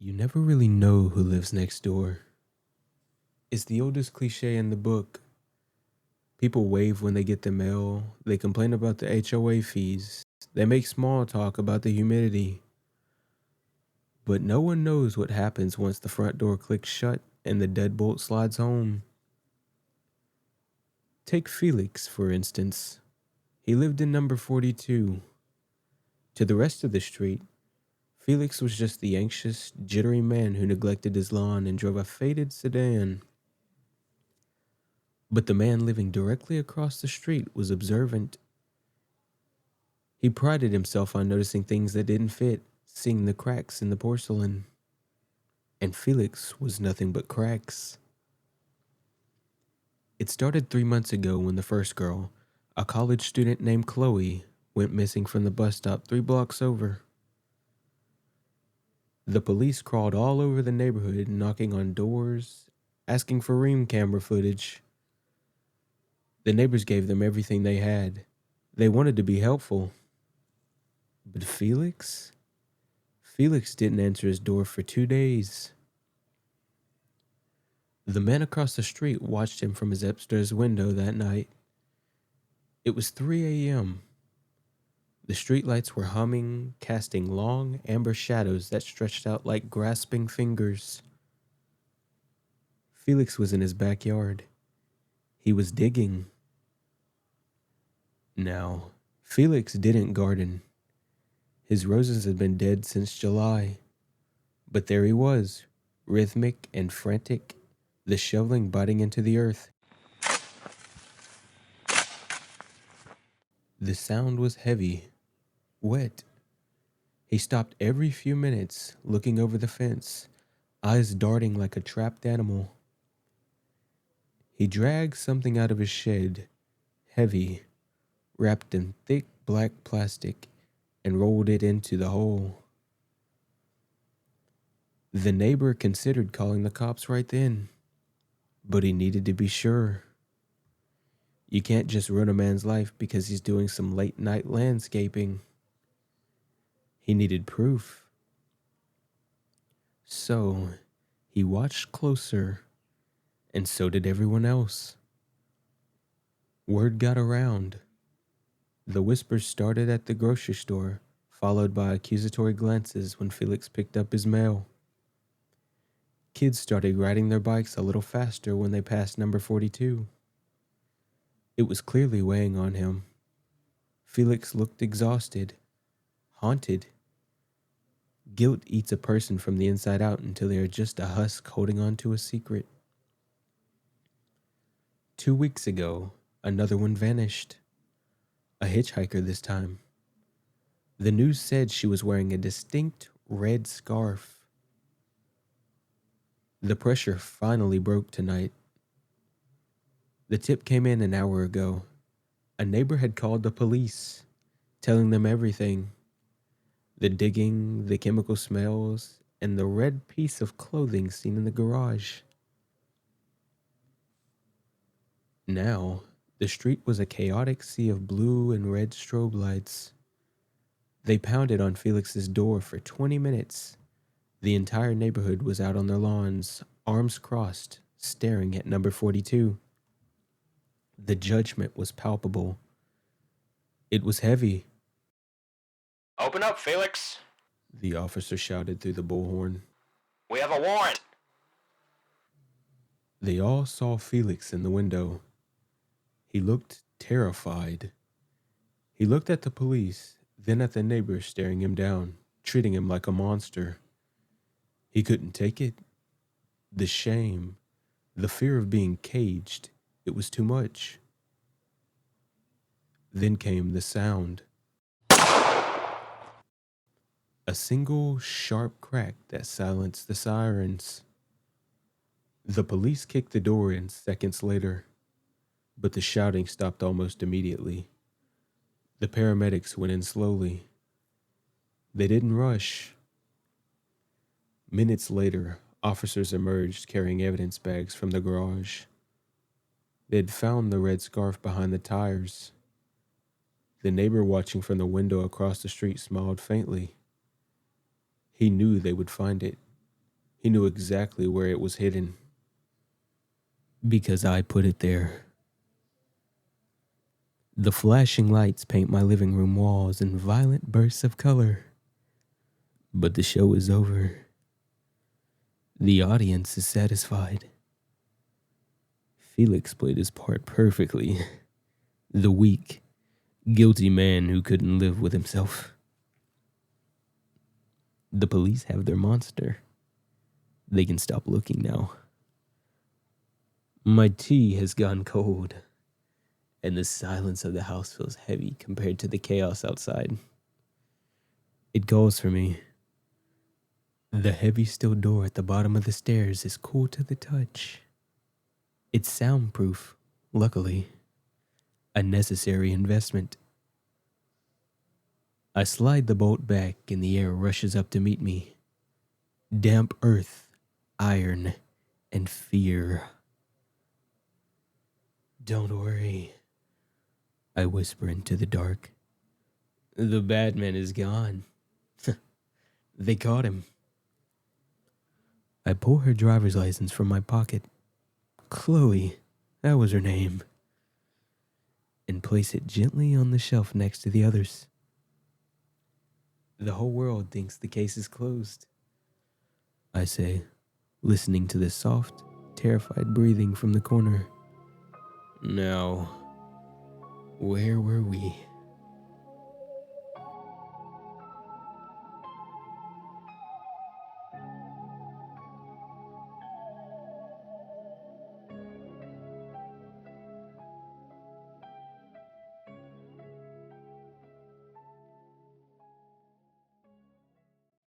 You never really know who lives next door. It's the oldest cliche in the book. People wave when they get the mail, they complain about the HOA fees, they make small talk about the humidity. But no one knows what happens once the front door clicks shut and the deadbolt slides home. Take Felix, for instance. He lived in number 42. To the rest of the street, Felix was just the anxious, jittery man who neglected his lawn and drove a faded sedan. But the man living directly across the street was observant. He prided himself on noticing things that didn't fit, seeing the cracks in the porcelain. And Felix was nothing but cracks. It started 3 months ago when the first girl, a college student named Chloe, went missing from the bus stop 3 blocks over. The police crawled all over the neighborhood, knocking on doors, asking for Ring camera footage. The neighbors gave them everything they had. They wanted to be helpful. But Felix? Felix didn't answer his door for 2 days. The man across the street watched him from his upstairs window that night. It was 3 a.m. The streetlights were humming, casting long, amber shadows that stretched out like grasping fingers. Felix was in his backyard. He was digging. Now, Felix didn't garden. His roses had been dead since July. But there he was, rhythmic and frantic, the shoveling biting into the earth. The sound was heavy, wet. He stopped every few minutes, looking over the fence, eyes darting like a trapped animal. He dragged something out of his shed, heavy, wrapped in thick black plastic, and rolled it into the hole. The neighbor considered calling the cops right then, but he needed to be sure. You can't just ruin a man's life because he's doing some late night landscaping. He needed proof. So he watched closer, and so did everyone else. Word got around. The whispers started at the grocery store, followed by accusatory glances when Felix picked up his mail. Kids started riding their bikes a little faster when they passed number 42. It was clearly weighing on him. Felix looked exhausted, haunted. Guilt eats a person from the inside out until they are just a husk holding on to a secret. 2 weeks ago, another one vanished. A hitchhiker this time. The news said she was wearing a distinct red scarf. The pressure finally broke tonight. The tip came in an hour ago. A neighbor had called the police, telling them everything. The digging, the chemical smells, and the red piece of clothing seen in the garage. Now, the street was a chaotic sea of blue and red strobe lights. They pounded on Felix's door for 20 minutes. The entire neighborhood was out on their lawns, arms crossed, staring at number 42. The judgment was palpable. It was heavy. Open up, Felix. The officer shouted through the bullhorn. We have a warrant. They all saw Felix in the window. He looked terrified. He looked at the police, then at the neighbor staring him down, treating him like a monster. He couldn't take it. The shame, the fear of being caged, it was too much. Then came the sound. A single sharp crack that silenced the sirens. The police kicked the door in seconds later, but the shouting stopped almost immediately. The paramedics went in slowly. They didn't rush. Minutes later, officers emerged carrying evidence bags from the garage. They'd found the red scarf behind the tires. The neighbor watching from the window across the street smiled faintly. He knew they would find it. He knew exactly where it was hidden. Because I put it there. The flashing lights paint my living room walls in violent bursts of color. But the show is over. The audience is satisfied. Felix played his part perfectly. The weak, guilty man who couldn't live with himself. The police have their monster. They can stop looking now. My tea has gone cold, and the silence of the house feels heavy compared to the chaos outside. It calls for me. The heavy steel door at the bottom of the stairs is cool to the touch. It's soundproof, luckily. A necessary investment. I slide the bolt back and the air rushes up to meet me. Damp earth, iron, and fear. Don't worry, I whisper into the dark. The bad man is gone. They caught him. I pull her driver's license from my pocket. Chloe, that was her name. And place it gently on the shelf next to the others. The whole world thinks the case is closed, I say, listening to the soft, terrified breathing from the corner. Now, where were we?